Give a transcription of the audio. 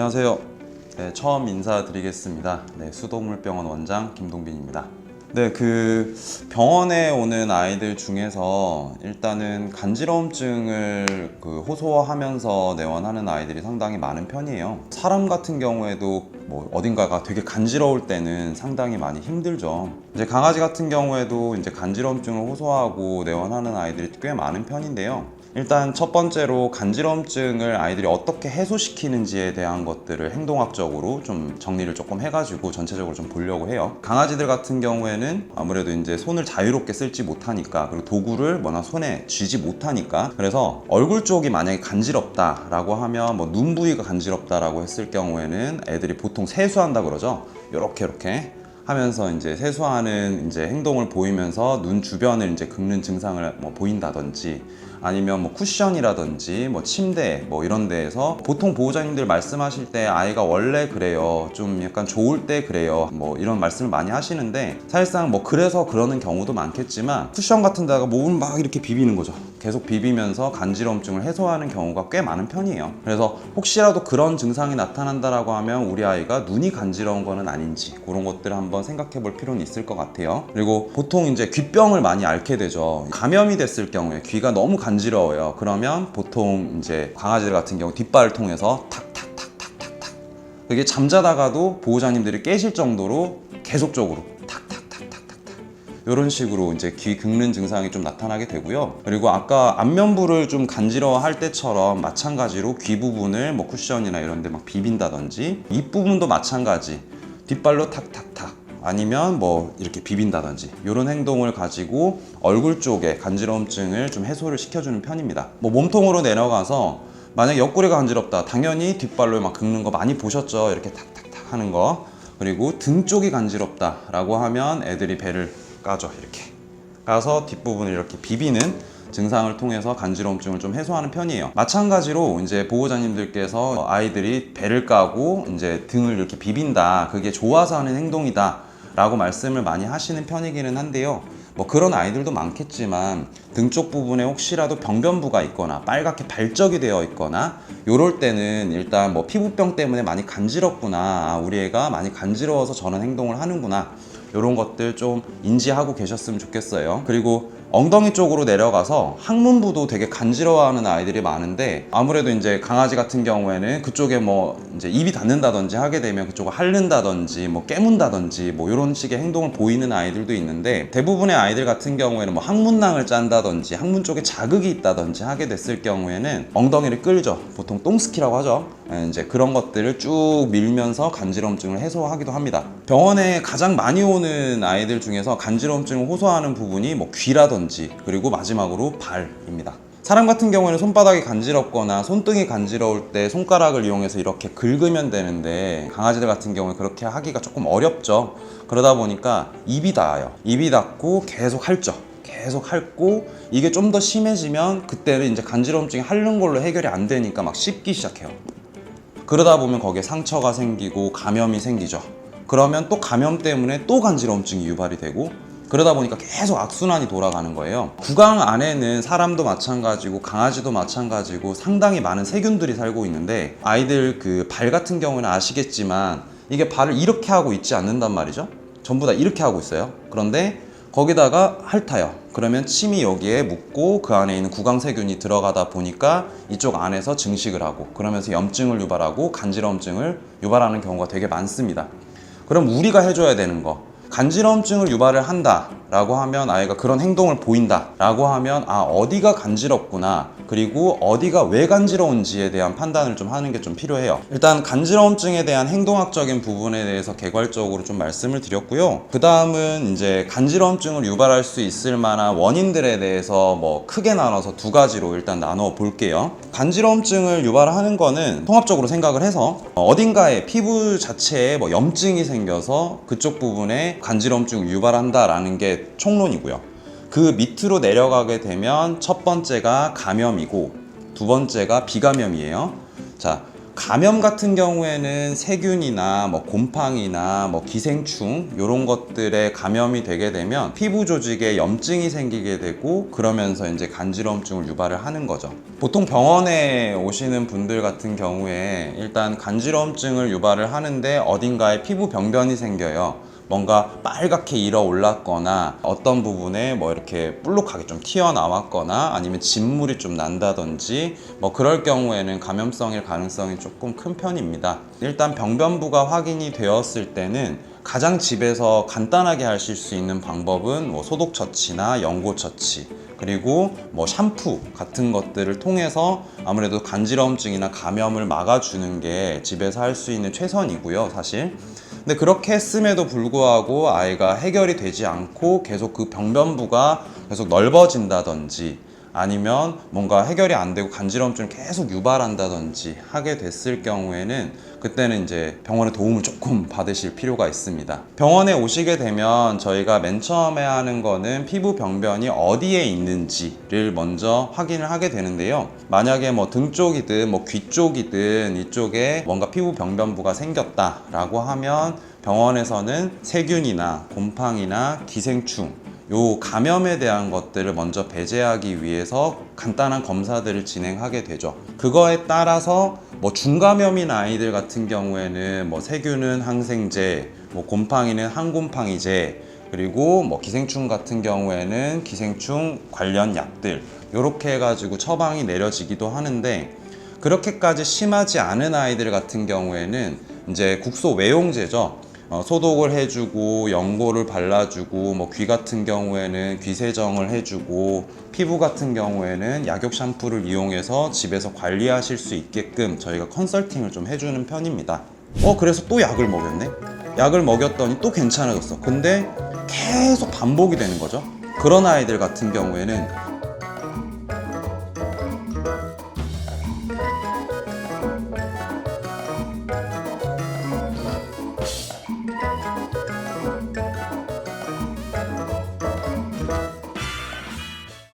안녕하세요. 네, 처음 인사드리겠습니다. 네, 수동물병원 원장 김동빈입니다. 네, 병원에 오는 아이들 중에서 일단은 간지러움증을 호소하면서 내원하는 아이들이 상당히 많은 편이에요. 사람 같은 경우에도 어딘가가 되게 간지러울 때는 상당히 많이 힘들죠. 이제 강아지 같은 경우에도 이제 간지러움증을 호소하고 내원하는 아이들이 꽤 많은 편인데요. 일단 첫 번째로 간지러움증을 아이들이 어떻게 해소시키는지에 대한 것들을 행동학적으로 좀 정리를 조금 해가지고 전체적으로 좀 보려고 해요. 강아지들 같은 경우에는 아무래도 이제 손을 자유롭게 쓸지 못하니까, 그리고 도구를 손에 쥐지 못하니까, 그래서 얼굴 쪽이 만약에 간지럽다라고 하면 눈 부위가 간지럽다라고 했을 경우에는 애들이 보통 세수한다 그러죠. 요렇게 하면서 이제 세수하는 이제 행동을 보이면서 눈 주변을 이제 긁는 증상을 보인다든지, 아니면 쿠션이라든지 침대 이런 데에서 보통 보호자님들 말씀하실 때 아이가 원래 그래요, 좀 약간 좋을 때 그래요, 이런 말씀을 많이 하시는데, 사실상 그래서 그러는 경우도 많겠지만 쿠션 같은 데다가 몸을 막 이렇게 비비는 거죠. 계속 비비면서 간지러움증을 해소하는 경우가 꽤 많은 편이에요. 그래서 혹시라도 그런 증상이 나타난다라고 하면 우리 아이가 눈이 간지러운 거는 아닌지, 그런 것들을 한번 생각해 볼 필요는 있을 것 같아요. 그리고 보통 이제 귀병을 많이 앓게 되죠. 감염이 됐을 경우에 귀가 너무 간지러워요. 그러면 보통 이제 강아지들 같은 경우 뒷발을 통해서 탁탁탁탁탁탁, 그게 잠자다가도 보호자님들이 깨실 정도로 계속적으로 이런 식으로 이제 귀 긁는 증상이 좀 나타나게 되고요. 그리고 아까 안면부를 좀 간지러워할 때처럼 마찬가지로 귀 부분을 쿠션이나 이런 데 막 비빈다든지, 입 부분도 마찬가지 뒷발로 탁탁탁, 아니면 이렇게 비빈다든지, 이런 행동을 가지고 얼굴 쪽에 간지러움증을 좀 해소를 시켜주는 편입니다. 몸통으로 내려가서 만약 옆구리가 간지럽다, 당연히 뒷발로 막 긁는 거 많이 보셨죠? 이렇게 탁탁탁 하는 거. 그리고 등 쪽이 간지럽다 라고 하면 애들이 배를 까죠. 이렇게 가서 뒷부분을 이렇게 비비는 증상을 통해서 간지러움증을 좀 해소하는 편이에요. 마찬가지로 이제 보호자님들께서 아이들이 배를 까고 이제 등을 이렇게 비빈다, 그게 좋아서 하는 행동이다 라고 말씀을 많이 하시는 편이기는 한데요. 그런 아이들도 많겠지만 등 쪽 부분에 혹시라도 병변부가 있거나 빨갛게 발적이 되어 있거나 요럴 때는 일단 피부병 때문에 많이 간지럽구나, 우리 애가 많이 간지러워서 저런 행동을 하는구나, 이런 것들 좀 인지하고 계셨으면 좋겠어요. 그리고 엉덩이 쪽으로 내려가서 항문부도 되게 간지러워하는 아이들이 많은데, 아무래도 이제 강아지 같은 경우에는 그쪽에 이제 입이 닿는다든지 하게 되면 그쪽을 핥는다든지 깨문다든지 이런 식의 행동을 보이는 아이들도 있는데, 대부분의 아이들 같은 경우에는 항문낭을 짠다든지 항문 쪽에 자극이 있다든지 하게 됐을 경우에는 엉덩이를 끌죠. 보통 똥스키라고 하죠. 이제 그런 것들을 쭉 밀면서 간지러움증을 해소하기도 합니다. 병원에 가장 많이 오는 아이들 중에서 간지러움증을 호소하는 부분이 귀라든지, 그리고 마지막으로 발입니다. 사람 같은 경우에는 손바닥이 간지럽거나 손등이 간지러울 때 손가락을 이용해서 이렇게 긁으면 되는데, 강아지들 같은 경우에 그렇게 하기가 조금 어렵죠. 그러다 보니까 입이 닿아요. 입이 닿고 계속 핥죠. 계속 핥고, 이게 좀 더 심해지면 그때는 이제 간지러움증이 핥는 걸로 해결이 안 되니까 막 씹기 시작해요. 그러다 보면 거기에 상처가 생기고 감염이 생기죠. 그러면 또 감염 때문에 또 간지러움증이 유발이 되고, 그러다 보니까 계속 악순환이 돌아가는 거예요. 구강 안에는 사람도 마찬가지고 강아지도 마찬가지고 상당히 많은 세균들이 살고 있는데, 아이들 발 같은 경우는 아시겠지만 이게 발을 이렇게 하고 있지 않는단 말이죠. 전부 다 이렇게 하고 있어요. 그런데 거기다가 핥아요. 그러면 침이 여기에 묻고 그 안에 있는 구강세균이 들어가다 보니까 이쪽 안에서 증식을 하고, 그러면서 염증을 유발하고 간지러움증을 유발하는 경우가 되게 많습니다. 그럼 우리가 해줘야 되는 거, 간지러움증을 유발을 한다 라고 하면, 아이가 그런 행동을 보인다 라고 하면 어디가 간지럽구나, 그리고 어디가 왜 간지러운지에 대한 판단을 좀 하는 게 좀 필요해요. 일단 간지러움증에 대한 행동학적인 부분에 대해서 개괄적으로 좀 말씀을 드렸고요. 그 다음은 이제 간지러움증을 유발할 수 있을 만한 원인들에 대해서 크게 나눠서 두 가지로 일단 나눠 볼게요. 간지러움증을 유발하는 거는 통합적으로 생각을 해서 어딘가에 피부 자체에 염증이 생겨서 그쪽 부분에 간지러움증을 유발한다라는 게 총론이고요. 그 밑으로 내려가게 되면 첫 번째가 감염이고 두 번째가 비감염이에요. 자, 감염 같은 경우에는 세균이나 뭐 곰팡이나 뭐 기생충 이런 것들에 감염이 되게 되면 피부 조직에 염증이 생기게 되고 그러면서 이제 간지러움증을 유발을 하는 거죠. 보통 병원에 오시는 분들 같은 경우에 일단 간지러움증을 유발을 하는데 어딘가에 피부 병변이 생겨요. 뭔가 빨갛게 일어 올랐거나 어떤 부분에 뭐 이렇게 볼록하게 좀 튀어나왔거나 아니면 진물이 좀 난다든지 뭐 그럴 경우에는 감염성일 가능성이 조금 큰 편입니다. 일단 병변부가 확인이 되었을 때는 가장 집에서 간단하게 하실 수 있는 방법은 뭐 소독 처치나 연고 처치 그리고 뭐 샴푸 같은 것들을 통해서 아무래도 간지러움증이나 감염을 막아주는 게 집에서 할 수 있는 최선이고요, 사실. 근데 그렇게 했음에도 불구하고 아이가 해결이 되지 않고 계속 그 병변부가 계속 넓어진다든지 아니면 뭔가 해결이 안 되고 간지러움증을 계속 유발한다든지 하게 됐을 경우에는 그때는 이제 병원의 도움을 조금 받으실 필요가 있습니다. 병원에 오시게 되면 저희가 맨 처음에 하는 거는 피부 병변이 어디에 있는지를 먼저 확인을 하게 되는데요. 만약에 뭐 등 쪽이든 뭐 귀 쪽이든 이쪽에 뭔가 피부 병변부가 생겼다라고 하면 병원에서는 세균이나 곰팡이나 기생충 요 감염에 대한 것들을 먼저 배제하기 위해서 간단한 검사들을 진행하게 되죠. 그거에 따라서 뭐 중감염인 아이들 같은 경우에는 뭐 세균은 항생제, 뭐 곰팡이는 항곰팡이제, 그리고 뭐 기생충 같은 경우에는 기생충 관련 약들 요렇게 해가지고 처방이 내려지기도 하는데 그렇게까지 심하지 않은 아이들 같은 경우에는 이제 국소 외용제죠. 소독을 해주고 연고를 발라주고 뭐 귀 같은 경우에는 귀 세정을 해주고 피부 같은 경우에는 약욕 샴푸를 이용해서 집에서 관리하실 수 있게끔 저희가 컨설팅을 좀 해주는 편입니다. 그래서 또 약을 먹였네? 약을 먹였더니 또 괜찮아졌어. 근데 계속 반복이 되는 거죠. 그런 아이들 같은 경우에는